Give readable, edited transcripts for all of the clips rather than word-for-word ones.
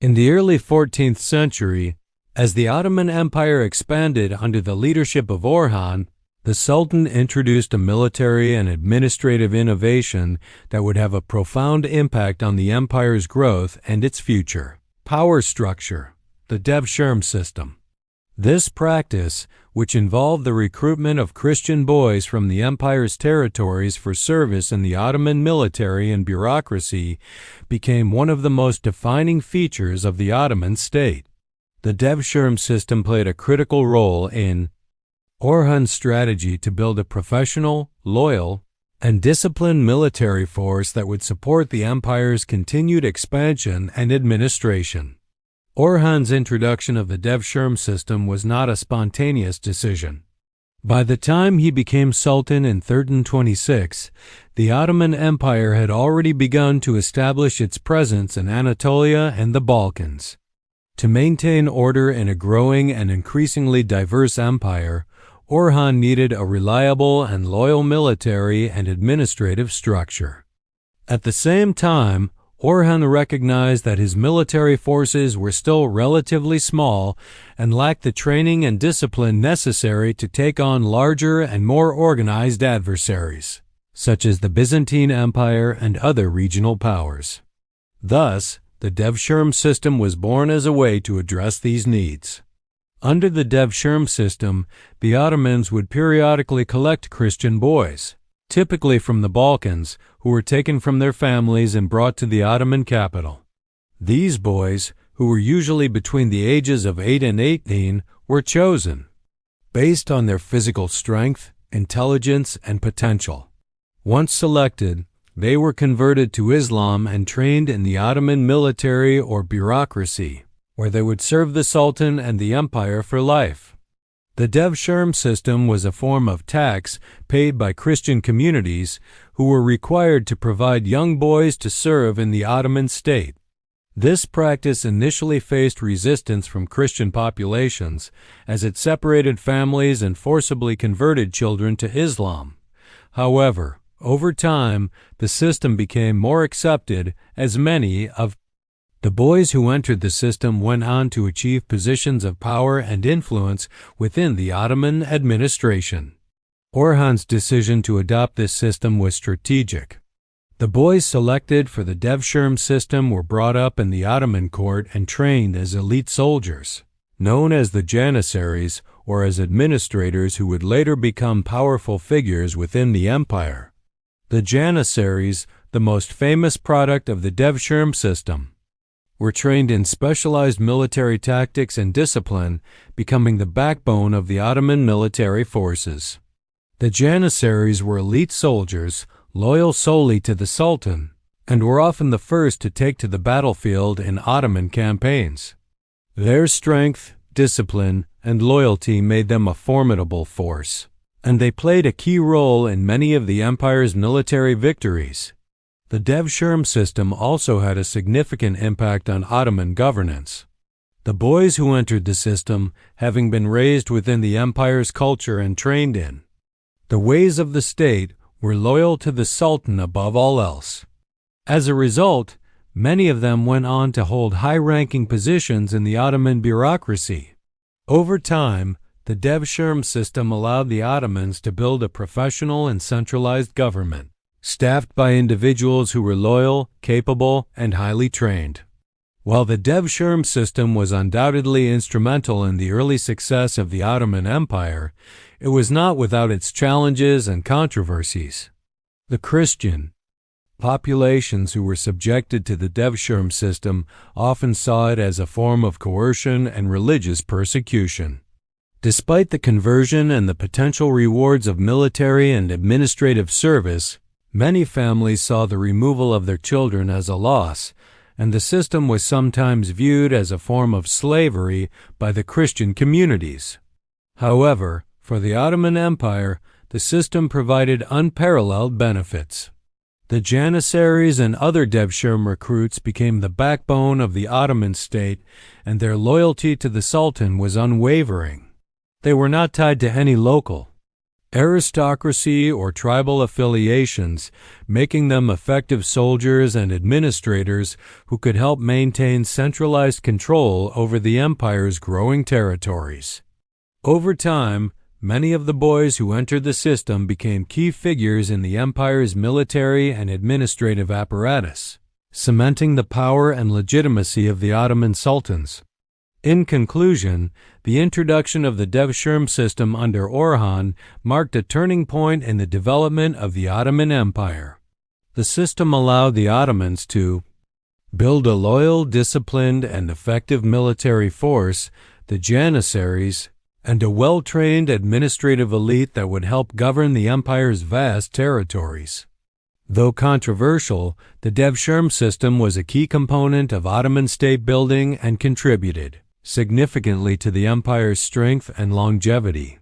In the early 14th century, as the Ottoman Empire expanded under the leadership of Orhan, the Sultan introduced a military and administrative innovation that would have a profound impact on the empire's growth and its future. Power structure, the Devshirme system. This practice, which involved the recruitment of Christian boys from the empire's territories for service in the Ottoman military and bureaucracy, became one of the most defining features of the Ottoman state. The Devshirme system played a critical role in Orhan's strategy to build a professional, loyal, and disciplined military force that would support the empire's continued expansion and administration. Orhan's introduction of the Devshirme system was not a spontaneous decision. By the time he became Sultan in 1326, the Ottoman Empire had already begun to establish its presence in Anatolia and the Balkans. To maintain order in a growing and increasingly diverse empire, Orhan needed a reliable and loyal military and administrative structure. At the same time, Orhan recognized that his military forces were still relatively small and lacked the training and discipline necessary to take on larger and more organized adversaries, such as the Byzantine Empire and other regional powers. Thus, the Devshirme system was born as a way to address these needs. Under the Devshirme system, the Ottomans would periodically collect Christian boys, typically from the Balkans, who were taken from their families and brought to the Ottoman capital. These boys, who were usually between the ages of 8 and 18, were chosen based on their physical strength, intelligence, and potential. Once selected, they were converted to Islam and trained in the Ottoman military or bureaucracy, where they would serve the Sultan and the empire for life. The Devshirme system was a form of tax paid by Christian communities who were required to provide young boys to serve in the Ottoman state. This practice initially faced resistance from Christian populations, as it separated families and forcibly converted children to Islam. However, over time, the system became more accepted, as many of the boys who entered the system went on to achieve positions of power and influence within the Ottoman administration. Orhan's decision to adopt this system was strategic. The boys selected for the Devshirme system were brought up in the Ottoman court and trained as elite soldiers, known as the Janissaries, or as administrators who would later become powerful figures within the empire. The Janissaries, the most famous product of the Devshirme system, were trained in specialized military tactics and discipline, becoming the backbone of the Ottoman military forces. The Janissaries were elite soldiers, loyal solely to the Sultan, and were often the first to take to the battlefield in Ottoman campaigns. Their strength, discipline, and loyalty made them a formidable force, and they played a key role in many of the empire's military victories. The Devshirme system also had a significant impact on Ottoman governance. The boys who entered the system, having been raised within the empire's culture and trained in the ways of the state, were loyal to the Sultan above all else. As a result, many of them went on to hold high-ranking positions in the Ottoman bureaucracy. Over time, the Devshirme system allowed the Ottomans to build a professional and centralized government, staffed by individuals who were loyal, capable, and highly trained. While the Devshirme system was undoubtedly instrumental in the early success of the Ottoman Empire, it was not without its challenges and controversies. The Christian populations who were subjected to the Devshirme system often saw it as a form of coercion and religious persecution. Despite the conversion and the potential rewards of military and administrative service, many families saw the removal of their children as a loss, and the system was sometimes viewed as a form of slavery by the Christian communities. However, for the Ottoman Empire, the system provided unparalleled benefits. The Janissaries and other Devshirme recruits became the backbone of the Ottoman state, and their loyalty to the Sultan was unwavering. They were not tied to any local aristocracy or tribal affiliations, making them effective soldiers and administrators who could help maintain centralized control over the empire's growing territories. Over time, many of the boys who entered the system became key figures in the empire's military and administrative apparatus, cementing the power and legitimacy of the Ottoman sultans. In conclusion, the introduction of the Devshirme system under Orhan marked a turning point in the development of the Ottoman Empire. The system allowed the Ottomans to build a loyal, disciplined, and effective military force, the Janissaries, and a well-trained administrative elite that would help govern the empire's vast territories. Though controversial, the Devshirme system was a key component of Ottoman state building and contributed significantly to the empire's strength and longevity.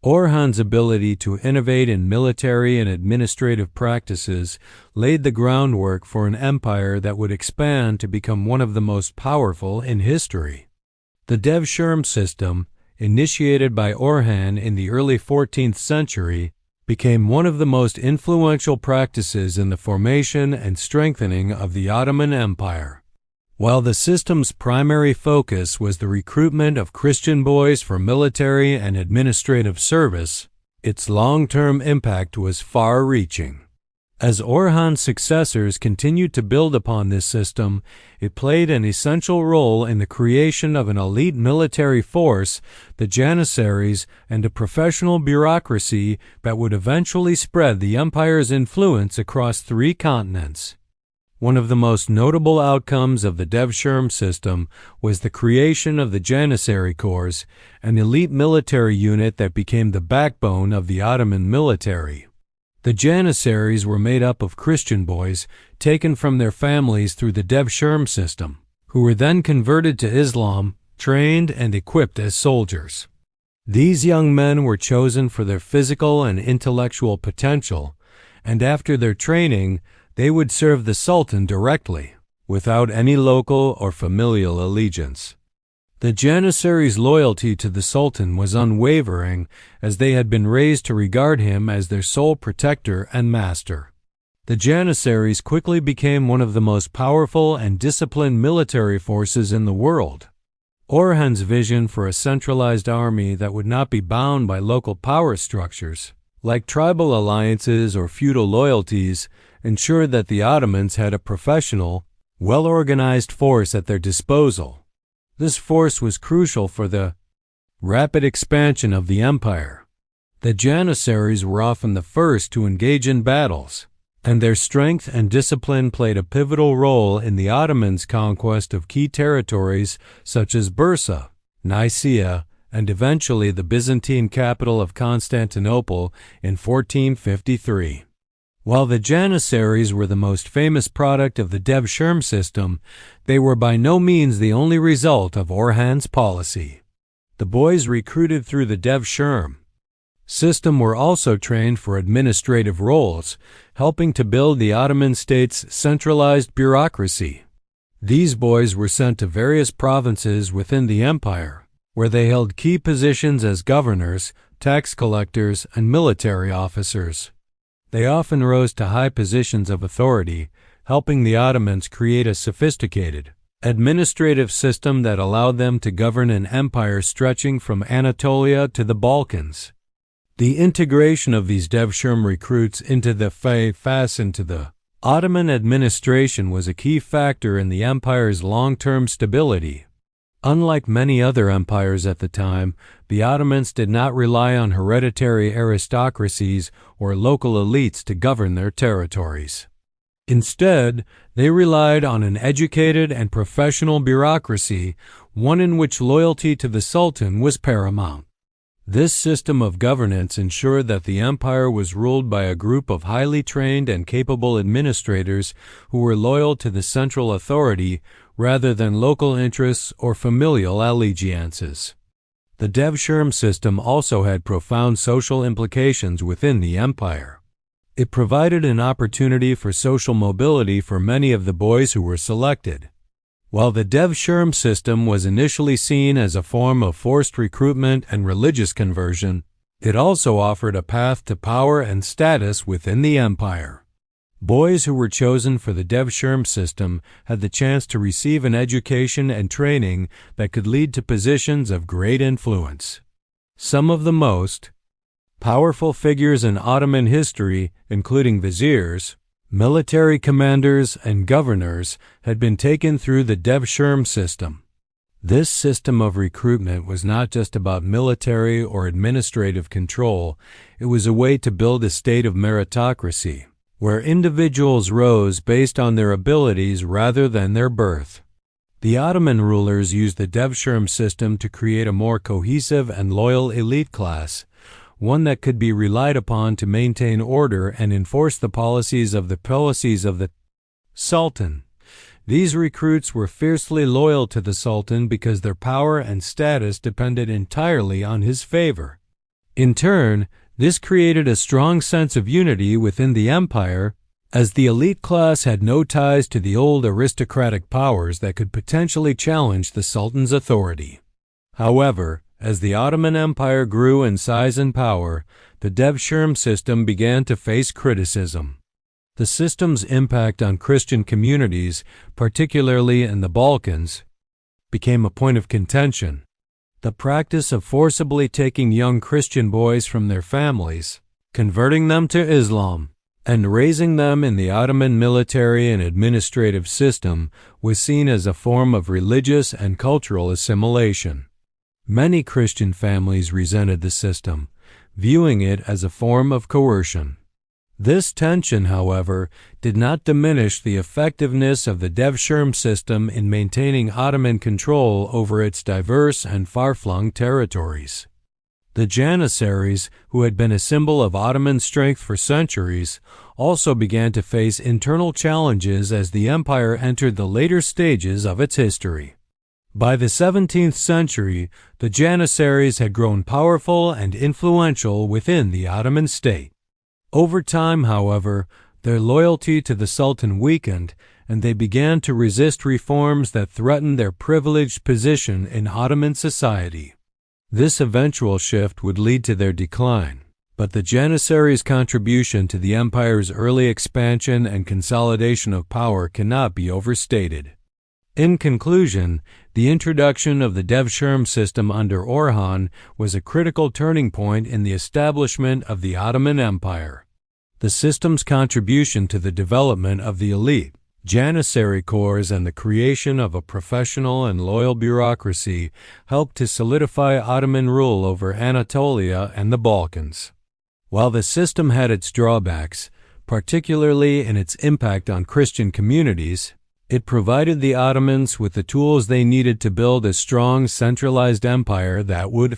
Orhan's ability to innovate in military and administrative practices laid the groundwork for an empire that would expand to become one of the most powerful in history. The Devshirme system, initiated by Orhan in the early 14th century, became one of the most influential practices in the formation and strengthening of the Ottoman Empire. While the system's primary focus was the recruitment of Christian boys for military and administrative service, its long-term impact was far-reaching. As Orhan's successors continued to build upon this system, it played an essential role in the creation of an elite military force, the Janissaries, and a professional bureaucracy that would eventually spread the empire's influence across 3 continents. One of the most notable outcomes of the Devshirme system was the creation of the Janissary Corps, an elite military unit that became the backbone of the Ottoman military. The Janissaries were made up of Christian boys taken from their families through the Devshirme system, who were then converted to Islam, trained and equipped as soldiers. These young men were chosen for their physical and intellectual potential, and after their training, they would serve the Sultan directly, without any local or familial allegiance. The Janissaries' loyalty to the Sultan was unwavering, as they had been raised to regard him as their sole protector and master. The Janissaries quickly became one of the most powerful and disciplined military forces in the world. Orhan's vision for a centralized army that would not be bound by local power structures, like tribal alliances or feudal loyalties, ensured that the Ottomans had a professional, well-organized force at their disposal. This force was crucial for the rapid expansion of the empire. The Janissaries were often the first to engage in battles, and their strength and discipline played a pivotal role in the Ottomans' conquest of key territories such as Bursa, Nicaea, and eventually the Byzantine capital of Constantinople in 1453. While the Janissaries were the most famous product of the Devshirme system, they were by no means the only result of Orhan's policy. The boys recruited through the Devshirme system were also trained for administrative roles, helping to build the Ottoman state's centralized bureaucracy. These boys were sent to various provinces within the empire, where they held key positions as governors, tax collectors, and military officers. They often rose to high positions of authority, helping the Ottomans create a sophisticated administrative system that allowed them to govern an empire stretching from Anatolia to the Balkans. The integration of these Devshirme recruits into the Ottoman administration was a key factor in the empire's long-term stability. Unlike many other empires at the time, the Ottomans did not rely on hereditary aristocracies or local elites to govern their territories. Instead, they relied on an educated and professional bureaucracy, one in which loyalty to the Sultan was paramount. This system of governance ensured that the empire was ruled by a group of highly trained and capable administrators who were loyal to the central authority rather than local interests or familial allegiances. The Devshirme system also had profound social implications within the empire. It provided an opportunity for social mobility for many of the boys who were selected. While the Devshirme system was initially seen as a form of forced recruitment and religious conversion, It also offered a path to power and status within the empire. Boys who were chosen for the Devshirme system had the chance to receive an education and training that could lead to positions of great influence. Some of the most powerful figures in Ottoman history, including viziers, military commanders, and governors, had been taken through the Devshirme system. This system of recruitment was not just about military or administrative control, it was a way to build a state of meritocracy, where individuals rose based on their abilities rather than their birth. The Ottoman rulers used the Devshirme system to create a more cohesive and loyal elite class, one that could be relied upon to maintain order and enforce the policies of the sultan. These recruits were fiercely loyal to the sultan because their power and status depended entirely on his favor. In turn, this created a strong sense of unity within the empire, as the elite class had no ties to the old aristocratic powers that could potentially challenge the sultan's authority. However, as the Ottoman Empire grew in size and power, the Devshirme system began to face criticism. The system's impact on Christian communities, particularly in the Balkans, became a point of contention. The practice of forcibly taking young Christian boys from their families, converting them to Islam, and raising them in the Ottoman military and administrative system was seen as a form of religious and cultural assimilation. Many Christian families resented the system, viewing it as a form of coercion. This tension, however, did not diminish the effectiveness of the Devshirme system in maintaining Ottoman control over its diverse and far-flung territories. The Janissaries, who had been a symbol of Ottoman strength for centuries, also began to face internal challenges as the empire entered the later stages of its history. By the 17th century, the Janissaries had grown powerful and influential within the Ottoman state. Over time, however, their loyalty to the Sultan weakened, and they began to resist reforms that threatened their privileged position in Ottoman society. This eventual shift would lead to their decline, but the Janissaries' contribution to the empire's early expansion and consolidation of power cannot be overstated. In conclusion, the introduction of the Devshirme system under Orhan was a critical turning point in the establishment of the Ottoman Empire. The system's contribution to the development of the elite, Janissary Corps, and the creation of a professional and loyal bureaucracy helped to solidify Ottoman rule over Anatolia and the Balkans. While the system had its drawbacks, particularly in its impact on Christian communities, it provided the Ottomans with the tools they needed to build a strong, centralized empire that would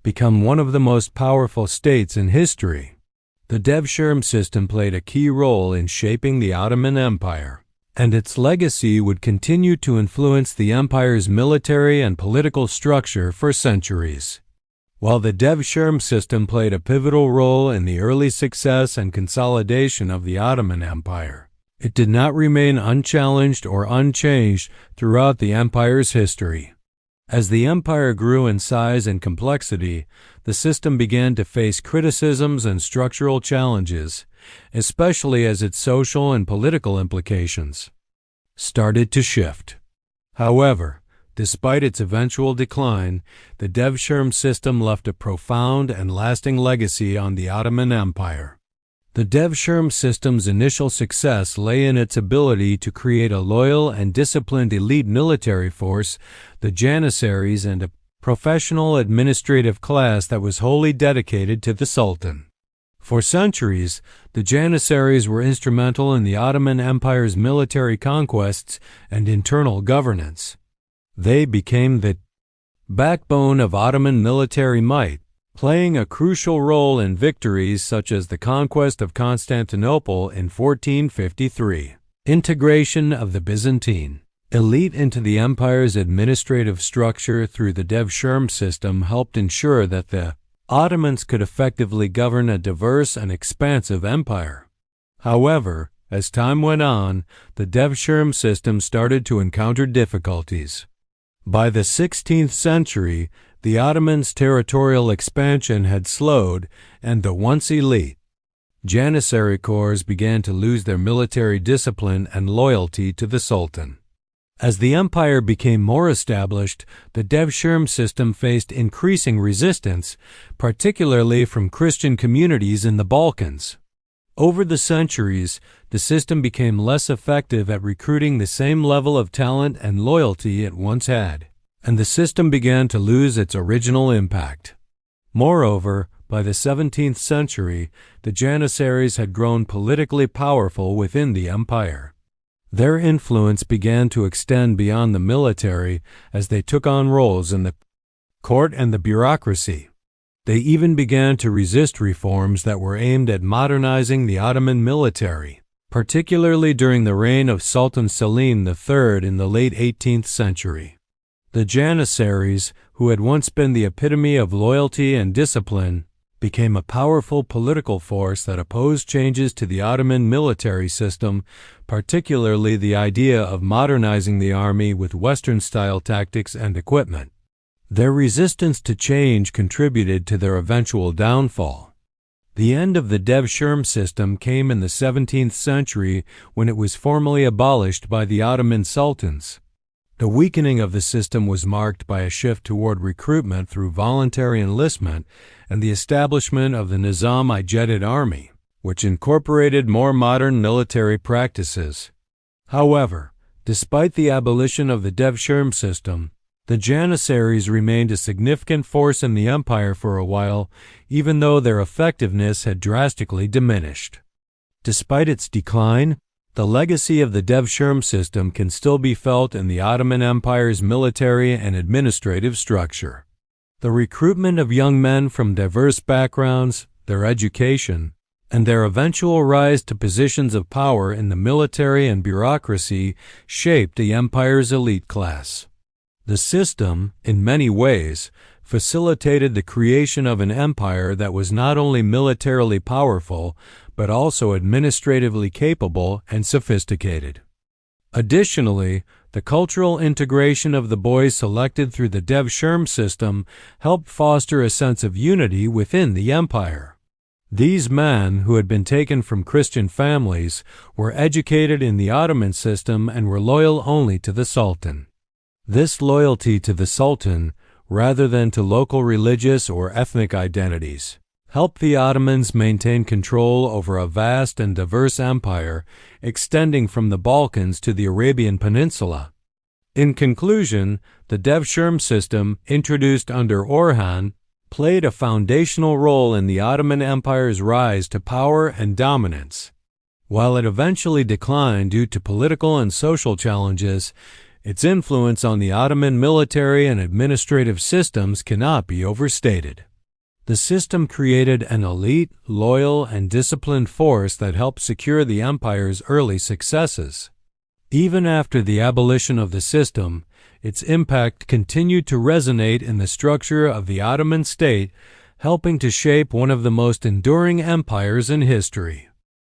become one of the most powerful states in history. The Devshirme system played a key role in shaping the Ottoman Empire, and its legacy would continue to influence the empire's military and political structure for centuries. While the Devshirme system played a pivotal role in the early success and consolidation of the Ottoman Empire, it did not remain unchallenged or unchanged throughout the empire's history. As the empire grew in size and complexity, the system began to face criticisms and structural challenges, especially as its social and political implications started to shift. However, despite its eventual decline, the Devshirme system left a profound and lasting legacy on the Ottoman Empire. The Devshirme system's initial success lay in its ability to create a loyal and disciplined elite military force, the Janissaries, and a professional administrative class that was wholly dedicated to the Sultan. For centuries, the Janissaries were instrumental in the Ottoman Empire's military conquests and internal governance. They became the backbone of Ottoman military might, playing a crucial role in victories such as the conquest of Constantinople in 1453. Integration of the Byzantine elite into the empire's administrative structure through the Devshirme system helped ensure that the Ottomans could effectively govern a diverse and expansive empire. However, as time went on, the Devshirme system started to encounter difficulties. By the 16th century, The Ottomans' territorial expansion had slowed, and the once elite Janissary Corps began to lose their military discipline and loyalty to the Sultan. As the empire became more established, the Devshirme system faced increasing resistance, particularly from Christian communities in the Balkans. Over the centuries, the system became less effective at recruiting the same level of talent and loyalty it once had, and the system began to lose its original impact. Moreover, by the 17th century, the Janissaries had grown politically powerful within the empire. Their influence began to extend beyond the military as they took on roles in the court and the bureaucracy. They even began to resist reforms that were aimed at modernizing the Ottoman military, particularly during the reign of Sultan Selim III in the late 18th century. The Janissaries, who had once been the epitome of loyalty and discipline, became a powerful political force that opposed changes to the Ottoman military system, particularly the idea of modernizing the army with Western-style tactics and equipment. Their resistance to change contributed to their eventual downfall. The end of the Devshirme system came in the 17th century when it was formally abolished by the Ottoman sultans. The weakening of the system was marked by a shift toward recruitment through voluntary enlistment and the establishment of the Nizam-i-Jadid army, which incorporated more modern military practices. However, despite the abolition of the Devshirme system, the Janissaries remained a significant force in the empire for a while, even though their effectiveness had drastically diminished. Despite its decline, the legacy of the Devshirme system can still be felt in the Ottoman Empire's military and administrative structure. The recruitment of young men from diverse backgrounds, their education, and their eventual rise to positions of power in the military and bureaucracy shaped the empire's elite class. The system, in many ways, facilitated the creation of an empire that was not only militarily powerful, but also administratively capable and sophisticated. Additionally, the cultural integration of the boys selected through the Devshirme system helped foster a sense of unity within the empire. These men, who had been taken from Christian families, were educated in the Ottoman system and were loyal only to the Sultan. This loyalty to the Sultan, rather than to local religious or ethnic identities, helped the Ottomans maintain control over a vast and diverse empire extending from the Balkans to the Arabian Peninsula. In conclusion, the Devshirme system, introduced under Orhan, played a foundational role in the Ottoman Empire's rise to power and dominance. While it eventually declined due to political and social challenges, its influence on the Ottoman military and administrative systems cannot be overstated. The system created an elite, loyal, and disciplined force that helped secure the empire's early successes. Even after the abolition of the system, its impact continued to resonate in the structure of the Ottoman state, helping to shape one of the most enduring empires in history.